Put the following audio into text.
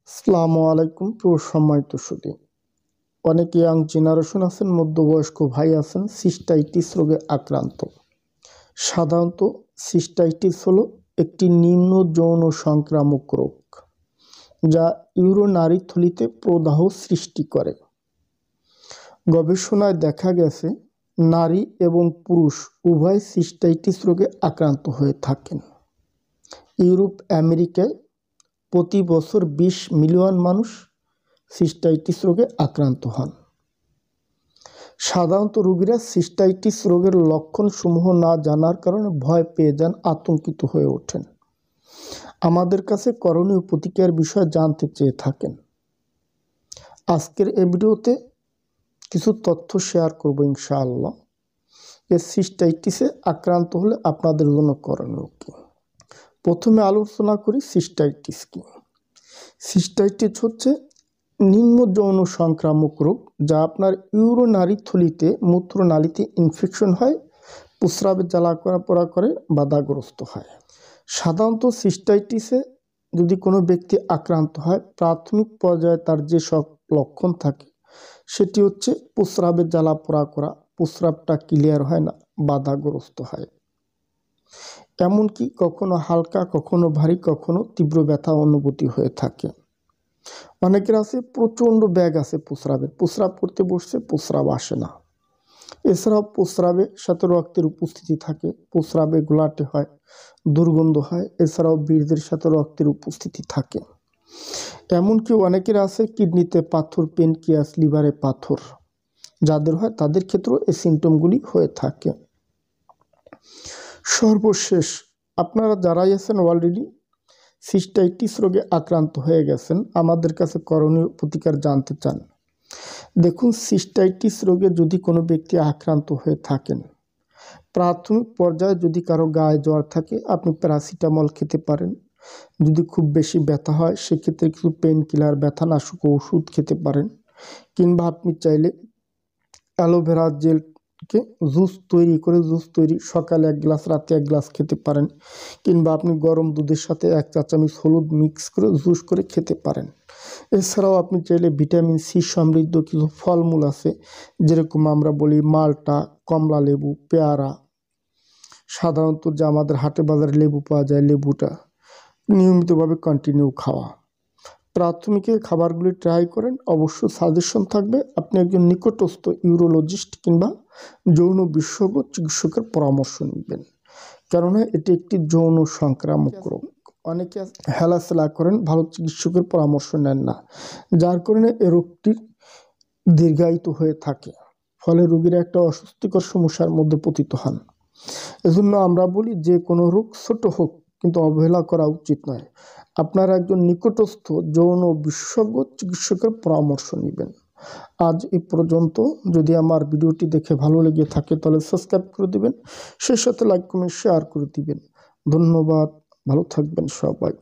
আসসালামু আলাইকুম প্রিয় সম্মানিত সুধী। অনেক ইয়াং জেনারেশন আছেন, মধ্যবয়স্ক ভাই আছেন সিস্টাইটিস রোগে আক্রান্ত। সাধারণত সিস্টাইটিস হলো একটি নিম্ন যৌন সংক্রামক রোগ যা ইউরোনারি থলিতে প্রদাহ সৃষ্টি করে। গবেষণায় দেখা গেছে নারী এবং পুরুষ উভয় সিস্টাইটিস রোগে আক্রান্ত হয়ে থাকেন। ইউরোপ আমেরিকায় প্রতি বছর 20 মিলিয়ন মানুষ সিস্টাইটিস রোগে আক্রান্ত হন। সাধারণত রোগীরা সিস্টাইটিস রোগের লক্ষণসমূহ না জানার কারণে ভয় পেয়ে যান, আতঙ্কিত হয়ে ওঠেন। আমাদের কাছে করণীয় প্রতিকারের বিষয়ে জানতে চেয়ে থাকেন। আজকের এই ভিডিওতে কিছু তথ্য শেয়ার করব ইনশাআল্লাহ। সিস্টাইটিসে আক্রান্ত হলে আপনাদের জন্য করণীয় কী। প্রথমে আলোচনা করি সিস্টাইটিস কী। সিস্টাইটিস হচ্ছে নিম্ন যৌন সংক্রামক রোগ যা আপনার ইউরোনারি থলিতে মূত্রনালীতে ইনফেকশন হয়, প্রস্রাবে জ্বালা পোড়া করে, বাধাগ্রস্ত হয়। সাধারণত সিস্টাইটিসে যদি কোনো ব্যক্তি আক্রান্ত হয়, প্রাথমিক পর্যায়ে তার যেসব লক্ষণ থাকে সেটি হচ্ছে প্রস্রাবে জ্বালা পোড়া করা, প্রস্রাবটা ক্লিয়ার হয় না, বাধাগ্রস্ত হয়। এমনকি কখনো হালকা, কখনো ভারী, কখনো তীব্র ব্যথা অনুভূতি হয়ে থাকে। অনেকের আছে প্রচণ্ড ব্যাগ আছে প্রস্রাব করতে বসছে, প্রস্রাব আসে না। এছাড়াও প্রস্রাবের সাথে রক্তের উপস্থিতি থাকে, প্রস্রাবে ঘোলাটে হয়, দুর্গন্ধ হয়। এছাড়াও বীর্যের সাথে রক্তের উপস্থিতি থাকে। এমনকি অনেকের আছে কিডনিতে পাথর, পেনক্রিয়াস, লিভারে পাথর যাদের হয় তাদের ক্ষেত্রেও এই সিমটমগুলি হয়ে থাকে। সর্বশেষ আপনারা যারাই আছেন অলরেডি সিস্টাইটিস রোগে আক্রান্ত হয়ে গেছেন, আমাদের কাছে করণীয় প্রতিকার জানতে চান। দেখুন, সিস্টাইটিস রোগে যদি কোনো ব্যক্তি আক্রান্ত হয়ে থাকেন, প্রাথমিক পর্যায়ে যদি কারো গায়ে জ্বর থাকে আপনি প্যারাসিটামল খেতে পারেন। যদি খুব বেশি ব্যথা হয় সেক্ষেত্রে কিছু পেন কিলার, ব্যথানাশক ওষুধ খেতে পারেন। কিংবা আপনি চাইলে অ্যালোভেরা জেলকে জুস তৈরি সকালে 1 গ্লাস, রাতে 1 গ্লাস খেতে পারেন। কিংবা আপনি গরম দুধের সাথে 1 চা চামচ হলুদ মিক্স করে জুস করে খেতে পারেন। এছাড়াও আপনি চাইলে ভিটামিন সি সমৃদ্ধ কিছু ফলমূল আছে, যেরকম আমরা বলি মালটা, কমলা লেবু, পেয়ারা, সাধারণত যে আমাদের হাটে বাজারে লেবু পাওয়া যায়, লেবুটা নিয়মিতভাবে কন্টিনিউ খাওয়া। প্রাথমিকে খাবারগুলি ট্রাই করেন। অবশ্য সাজেশন থাকবে আপনি একজন নিকটস্থ ইউরোলজিস্ট কিংবা যৌন বিশেষজ্ঞ চিকিৎসকের পরামর্শ নেবেন, কেননা এটি একটি যৌন সংক্রামক রোগ। অনেকে হেলাচেলা করেন, ভালো চিকিৎসকের পরামর্শ নেন না, যার কারণে এ রোগটি দীর্ঘায়িত হয়ে থাকে। ফলে রোগীরা একটা অস্বস্তিকর সমস্যার মধ্যে পতিত হন। এজন্য আমরা বলি যে কোনো রোগ ছোট হোক কিন্তু অবহেলা করা উচিত নয়। আপনারা একজন নিকটস্থ যৌন বিশেষজ্ঞ চিকিৎসকের পরামর্শ নেবেন। আজ এই পর্যন্ত। যদি আমার ভিডিওটি দেখে ভালো লেগে থাকে তাহলে সাবস্ক্রাইব করে দিবেন, সেই সাথে লাইক, কমেন্ট, শেয়ার করে দিবেন। ধন্যবাদ, ভালো থাকবেন সবাই।